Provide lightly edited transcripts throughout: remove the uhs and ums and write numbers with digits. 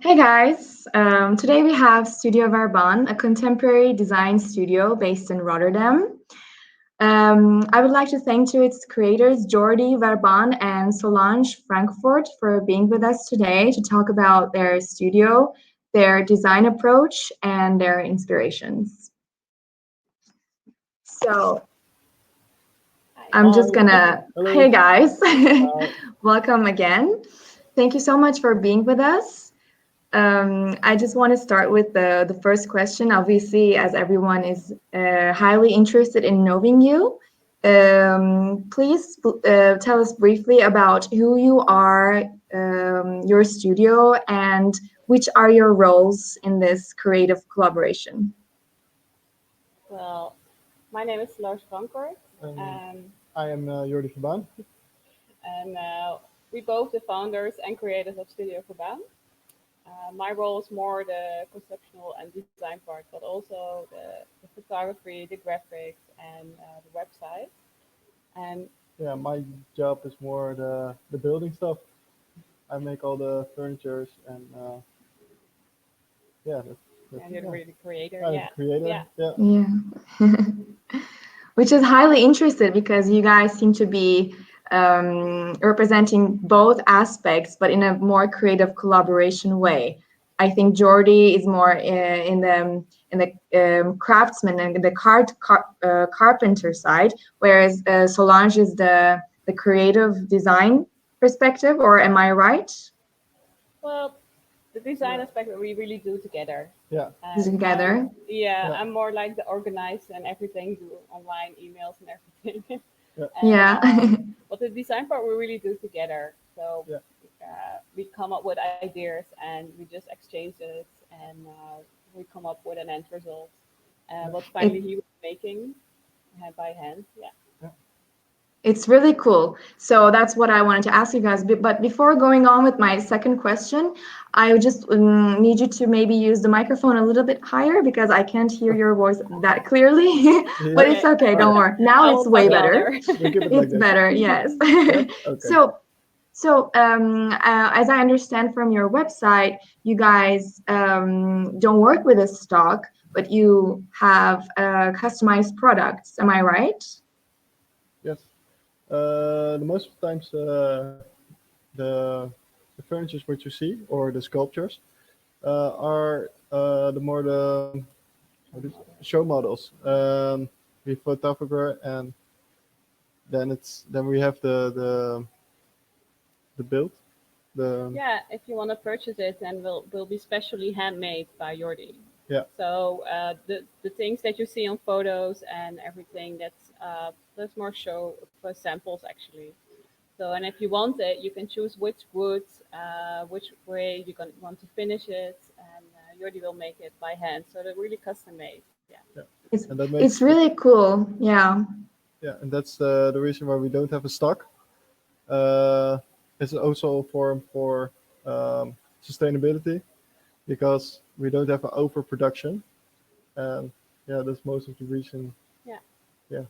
Hey guys, today we have Studio Verbaan, a contemporary design studio based in Rotterdam. I would like to thank to its creators, Jordi Verbaan and Solange Frankort, for being with us today to talk about their studio, their design approach, and their inspirations. So I'm just gonna, Hello. hey guys, Hi. welcome again. Thank you so much for being with us. I just want to start with the first question. Obviously, as everyone is highly interested in knowing you, please tell us briefly about who you are, your studio, and which are your roles in this creative collaboration. Well, my name is Solange Frankort, Um, um, I am Jordi Verbaan. and we both the founders and creators of Studio Verbaan. My role is more the conceptual and design part, but also the photography, the graphics, and the website. And Yeah, my job is more the building stuff. I make all the furnitures and yeah, that's you're yeah. really the creator, I'm the yeah, creator. yeah. Yeah, Yeah. Which is highly interested because you guys seem to be representing both aspects, but in a more creative collaboration way. I think Jordi is more in the craftsman and the carpenter side, whereas Solange is the creative design perspective. Or am I right? Well, the design aspect we really do together. yeah, And Together. yeah, I'm more like the organized and everything, do online emails and everything. yeah, and Yeah. but the design part we really do together. So yeah. we come up with ideas and we just exchange it, and we come up with an end result. Yeah. What It finally he was making hand by hand. Yeah. Yeah. It's really cool. So that's what I wanted to ask you guys. But before going on with my second question, I just need you to maybe use the microphone a little bit higher because I can't hear your voice that clearly. But Here. it's Okay. okay, All don't right. worry. Now I it's will way talk better. louder. We keep it like It's this. better, yes. Yes. Okay. So, as I understand from your website, you guys don't work with a stock, but you have customized products. Am I right? Yes. The most of the times the the furnitures which you see or the sculptures are the more the what is show models. We photographer and then we have the build. The Yeah, if you want to purchase it, then will be specially handmade by Jordi. yeah So the things that you see on photos and everything, that's more show for samples actually. So and if you want it, you can choose which wood, which way you're going to want to finish it, and Jordi will make it by hand. So they're really custom made. Yeah. yeah, It's and that it's makes it really cool. Yeah. yeah, and that's the reason why we don't have a stock. Uh, it's also a form for sustainability because we don't have an overproduction, and yeah, that's most of the reason. Yeah. Yeah,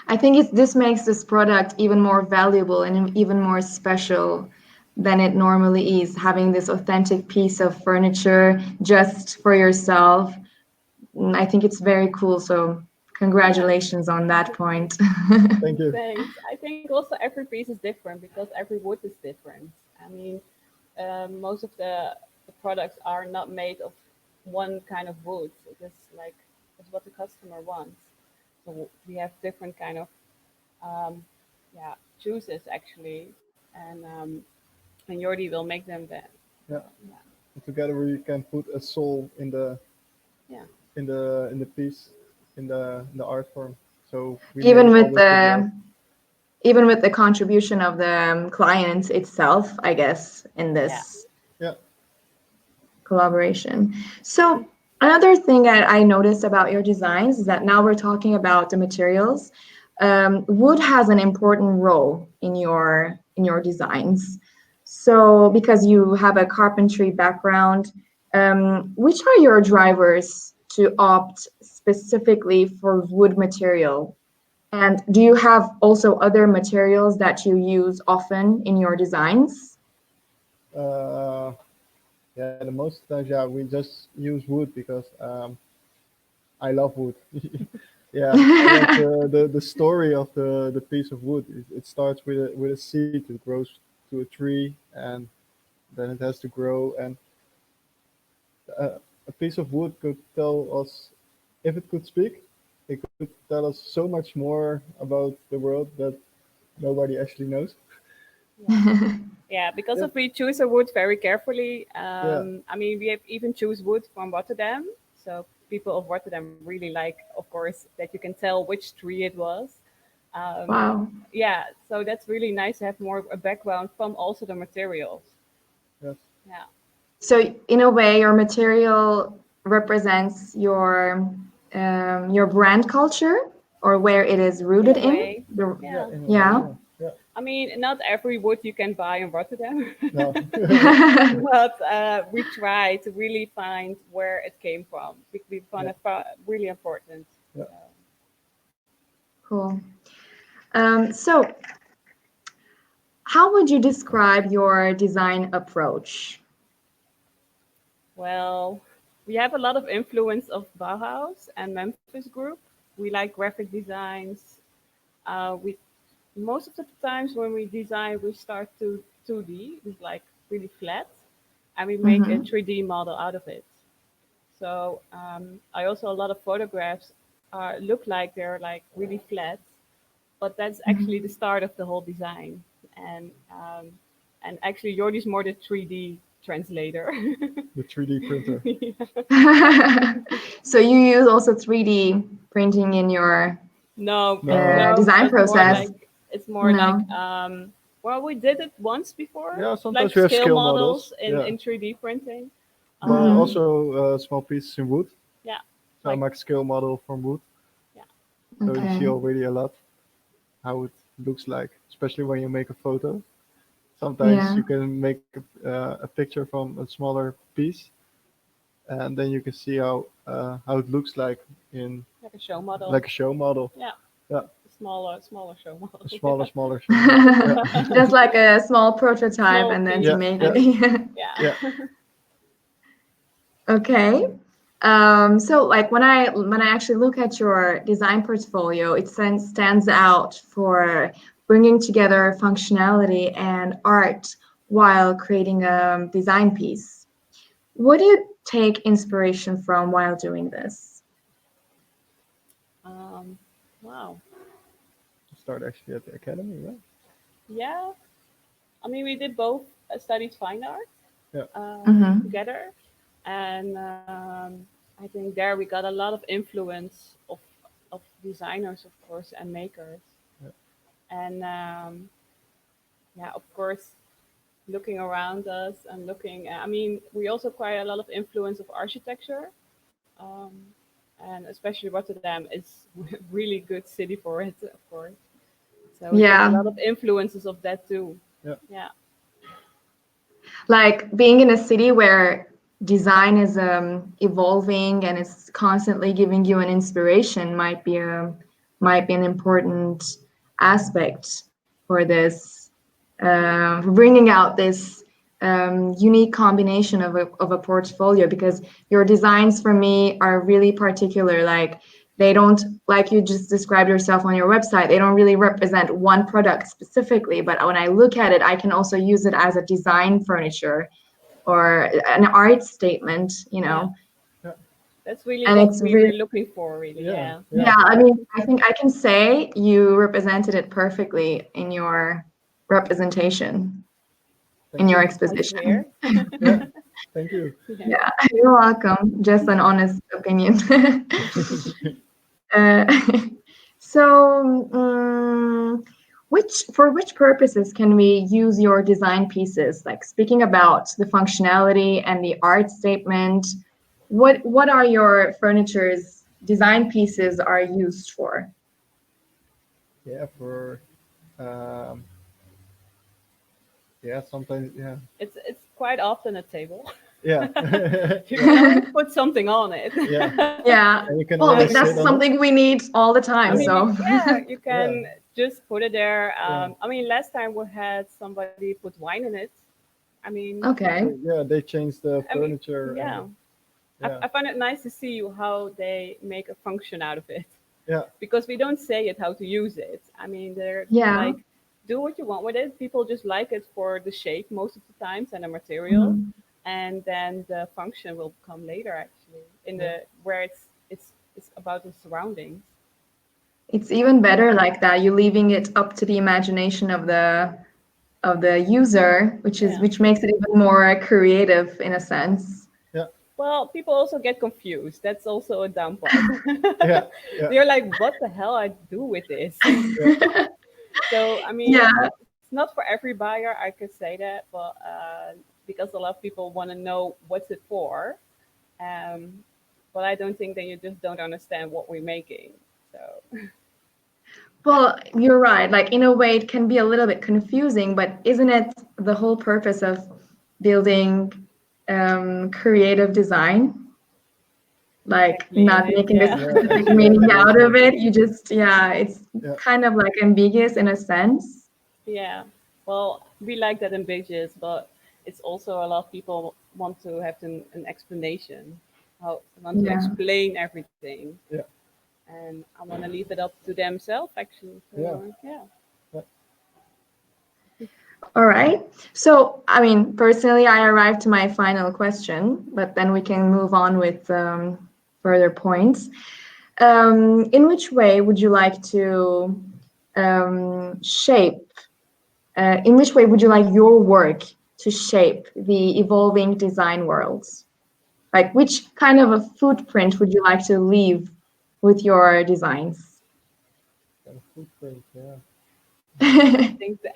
I think this makes this product even more valuable and even more special than it normally is, having this authentic piece of furniture just for yourself. I think it's very cool. So Yeah. congratulations on that point. thank you. Thanks. I think also every piece is different because every wood is different. I mean, most of the products are not made of one kind of wood. It is like it's what the customer wants. So we have different kind of um, yeah juices actually, and Jordi will make them then. So Yeah, yeah, and together we can put a soul yeah, in the piece in the art form. So we made even it with always with love. the even with the contribution of the client itself, I guess, in yeah. this Yeah. collaboration. So another thing that I noticed about your designs is that now we're talking about the materials. Wood has an important role in your designs. So because you have a carpentry background, which are your drivers to opt specifically for wood material? And do you have also other materials that you use often in your designs? Uh, Yeah, the most times, yeah, we just use wood because I love wood. Yeah, I love the story of the piece of wood. It starts with a seed, it grows to a tree, and then it has to grow. And a piece of wood could tell us, if it could speak, it could tell us so much more about the world that nobody actually knows. Yeah. Yeah, because Yeah, if we choose a wood very carefully, yeah, I mean, we have even choose wood from Rotterdam. So people of Rotterdam really like, of course, that you can tell which tree it was. Um, Wow. yeah, so that's really nice to have more a background from also the materials. yes, Yeah, So in a way, your material represents your brand culture or where it is in rooted a in. way. yeah, Yeah. in a way, Yeah. yeah, yeah. I mean, not every wood you can buy in Rotterdam, No, but we try to really find where it came from. We find yeah, it really important. yeah. So, Cool. So how would you describe your design approach? well, we have a lot of influence of Bauhaus and Memphis Group. We like graphic designs. We most of the times when we design, we start to 2D, it's like really flat, and we make a Mm-hmm. 3D model out of it. So I also a lot of photographs look like they're like really flat, but that's actually the start of the whole design. And actually, Jordi's more the 3D translator. The 3D printer. Yeah. So you use also 3D printing in your No, No, no, design no. process? it's more like No. well, we did it once before, Yeah, like sometimes we have scale scale models models. Yeah, in 3D printing. but Mm-hmm. Um, also small pieces in wood. yeah, So I like make a scale model from wood. yeah, So you see Okay. already a lot how it looks like, especially when you make a photo. Sometimes Yeah. you can make a picture from a smaller piece, and then you can see how it looks like in like a show model. like a show model. Yeah, Yeah, smaller show model. a Yeah. smaller show model. Yeah, Just like a small prototype Small and then to piece, yeah, make yeah, it. yeah. yeah, Okay. So like when I actually look at your design portfolio, it stands out for bringing together functionality and art while creating a design piece. What do you take inspiration from while doing this? um, wow. start actually at the academy. Yeah, Yeah, I mean, we did both studied fine art yeah, Mm-hmm. together, and I think there we got a lot of influence of designers, of course, and makers, yeah, and yeah, of course, looking around us and looking. I mean, we also quite a lot of influence of architecture, um, and especially Rotterdam is really good city for it, of course. So we take a Yeah. lot of influences of that too. yeah, Yeah, Like being in a city where design is evolving and it's constantly giving you an inspiration might be an important aspect for this bringing out this unique combination of a portfolio, because your designs for me are really particular. Like they don't, like you just described yourself on your website, they don't really represent one product specifically, but when I look at it, I can also use it as a design furniture or an art statement, yeah. yeah, That's really and what it's we really, were looking for, really. yeah, Yeah. yeah. yeah, I mean, I think I can say you represented it perfectly in your representation, in Thank your you. Nice to exposition. hear. Yeah, thank you. Yeah. Yeah, you're welcome. Just an honest opinion. Uh, so, which purposes can we use your design pieces? Like speaking about the functionality and the art statement, what are your furniture's design pieces are used for? Yeah, for um, yeah, sometimes yeah, It's quite often a table. yeah, You yeah, can always put something on it. yeah, Yeah, and you can well, always um, that's sit on it. something we need all the I time. Yeah, mean, So, yeah, you yeah, can just put it there. yeah, I mean, last time we had somebody put wine in it. I I mean, Okay. Yeah, they changed the I mean, furniture. yeah. And, yeah, I find it nice to see how they make a function out of it yeah, because we don't say it how to use it. I mean, they're Yeah. like, do what you want with it. People just like it for the shape most of the times and the material, Mhm. and then the function will come later actually in yeah, the where it's about the surroundings. It's even better like that. You're leaving it up to the imagination of the user, Yeah. which makes it even more creative in a sense. yeah, Well, people also get confused. That's also a down part. yeah, yeah, They're like, what the hell I do with this? yeah. So, I mean, Yeah. it's not for every buyer, I could say that, but because a lot of people want to know what's it for. Um, but I don't think that you just don't understand what we're making. So, Well, you're right. Like in a way, it can be a little bit confusing, but isn't it the whole purpose of building creative design? Like exactly. not It is, making a yeah. Yeah, specific actually, meaning it is out of like it. that. You just, yeah, it's Yeah, kind of like ambiguous in a sense. Yeah. Well, we like that ambitious, but it's also a lot of people want to have an explanation, how want to Yeah. explain everything, yeah, and I want to leave it up to themselves actually. yeah, So yeah. yeah. All right. So, I mean, personally, I arrived to my final question, but then we can move on with further points. In which way would you like to shape? In which way would you like your work to shape the evolving design worlds? Like, which kind of a footprint would you like to leave with your designs? Kind of footprint. Yeah,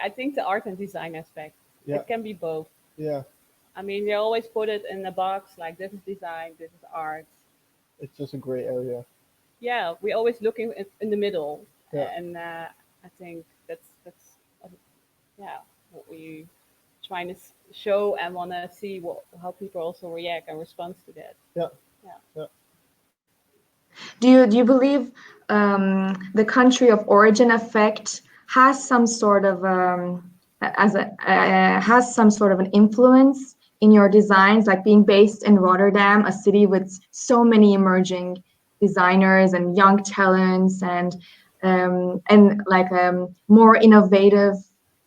I think the art and design aspect. yeah, It can be both. yeah. I mean, they always put it in a box like this is design, this is art. It's just a gray area. Yeah, we're always looking in the middle, Yeah, and I think that's yeah what we trying to show and want to see how people also react and respond to that. yeah, Yeah. yeah. Do you believe the country of origin effect has some sort of has some sort of an influence in your designs, like being based in Rotterdam, a city with so many emerging designers and young talents, and like a more innovative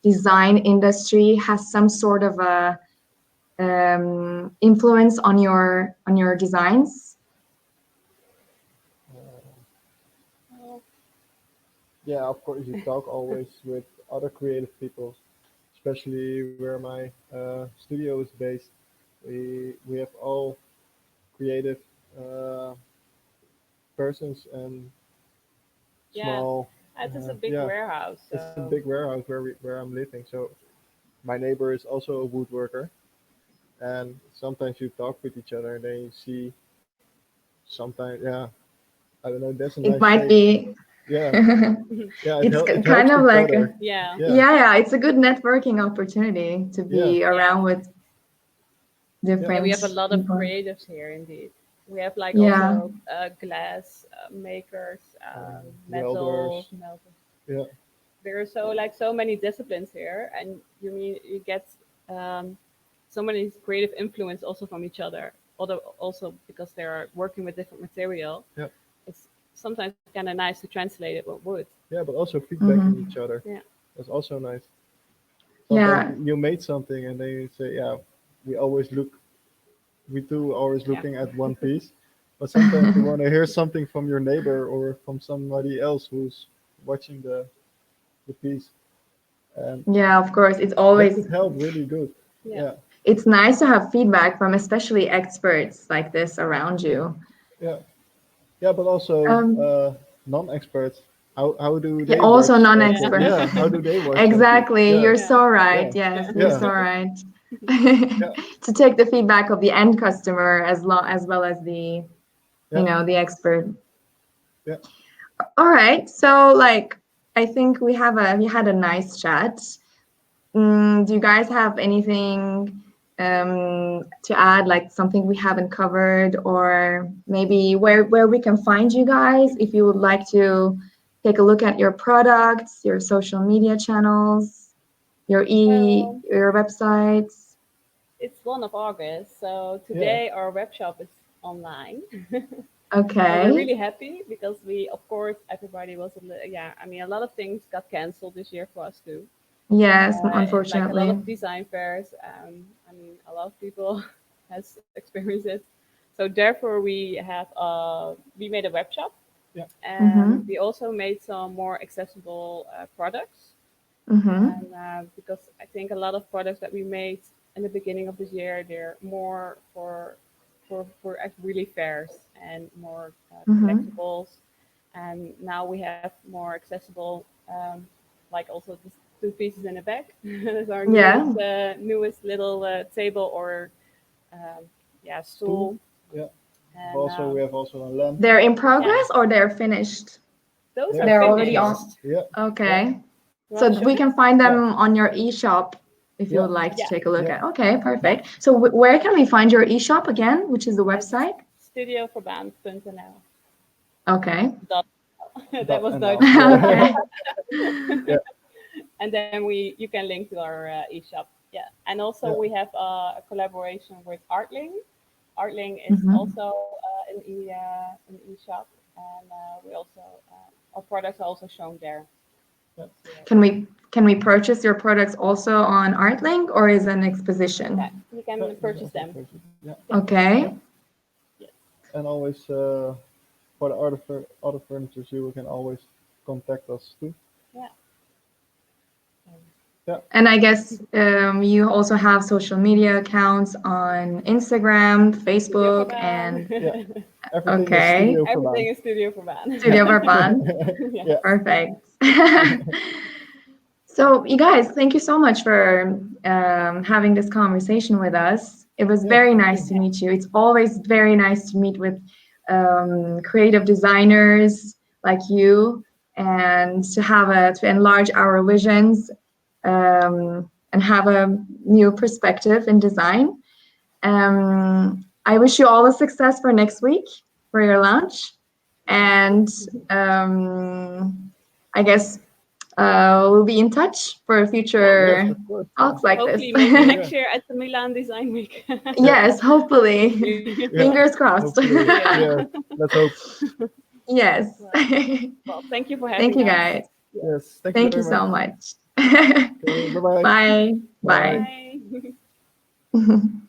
design industry has some sort of a influence on your designs? Well, Yeah, of course, you talk always with other creative people, especially where my studio is based. We have all creative uh, persons and yeah, small. it is a big Yeah, warehouse, it's a so big warehouse where I'm living. So my neighbor is also a woodworker, and sometimes you talk with each other, and then you see sometimes, yeah, I don't know. That's a It nice might shape. be. Yeah, yeah. It's It kind helps of each like other. yeah. Yeah, yeah, it's a good networking opportunity to yeah, be Yeah. around with yeah, Yeah, we different have a lot of people. creatives here indeed. We have like Yeah, also glass makers, welders. metal. Yeah, There are so many disciplines here, and you get um, so many creative influence also from each other. Although also because they are working with different material, yeah, it's sometimes kind of nice to translate it with wood. yeah. But also feedbacking hmm, each other. Yeah, That's also nice. Sometimes yeah, you made something and then you say, yeah, we always look, we two always yeah, looking at one piece. But sometimes you want to hear something from your neighbor or from somebody else who's watching the piece. And yeah. Of course, that could help really good. yeah. Yeah, it's nice to have feedback from especially experts like this around you. yeah, yeah. But also Um, non-experts. How do yeah, they also watch something? non-expert. Yeah, how do they watch something? Exactly. Yeah, You're Yeah, so right. yeah, Yes, yeah, you're yeah, so right. yeah, To take the feedback of the end customer as well as yeah, the expert. yeah. All right. So like I think we had a nice chat. Do you guys have anything to add, like something we haven't covered, or maybe where we can find you guys if you would like to take a look at your products, your social media channels, well, your websites? it's 1 of August, so today our web shop is online. So we're Okay. really happy because we, of course, everybody was, I mean, a lot of things got canceled this year for us too. Yes, Like a lot unfortunately. of design fairs. I mean, a lot of people has experienced it. So therefore, we made a web shop, Yeah. and Mm-hmm. we also made some more accessible products. Mm-hmm. And because I think a lot of products that we made in the beginning of this year, they're more for really fairs and more Mm-hmm. collectibles. And now we have more accessible, like also the 2 pieces in the back. That's our Yeah. newest little table or Stool. stool. Yeah. And Also, we have also a lamp. They're in yeah, progress or they're finished? those are They're They're already finished. on. finished. Yeah. Yeah. Okay. You So want to show we it? can find Yeah. them on your e-shop if you Yeah. would like to Yeah, take a look Yeah. at. Okay, yeah. perfect. So where can we find your e-shop again, which is the It's website? studioverbaan.nl. Okay. Dot. That Dot was NL. Dutch. Yeah. Okay. Yeah. And then you can link to our e-shop. Yeah, and also Yeah. we have a collaboration with Artling. Artling is Mhm. also an e-shop, and we also our products are also shown there. Yeah. So, Can we purchase your products also on Artlink or is it an yeah, exposition? you Yeah. can You can purchase also them. purchase. Yeah. Yeah, Yeah. Okay. yes, And always for the other furniture, you can always contact us too. yeah. Um, Yeah. And I guess you also have social media accounts on Instagram, Studio Facebook, Verbaan. and Yeah. Everything is okay, Studio Everything Verbaan. is Studio Verbaan. Studio Verbaan. Yes. Yeah. Perfect. So, you guys, thank you so much for having this conversation with us. It was Yeah. very Thank you. nice to meet you. It's always very nice to meet with creative designers like you and to enlarge our visions and have a new perspective in design. I wish you all the success for next week for your launch. Thank you. And I guess we'll be in touch for Yeah. Yes, future of course. talks like this. Hopefully, maybe Yeah. next year at the Milan Design Week. Yeah. Yes, hopefully. Hopefully. Yeah. Fingers crossed. Hopefully. Yeah. Yeah. Let's hope. Yes. Well, well, thank you for Thank having you, us. guys. Yes. Thank you Thank you very much. so much. Okay. Bye bye. Bye. Bye. Bye. Bye.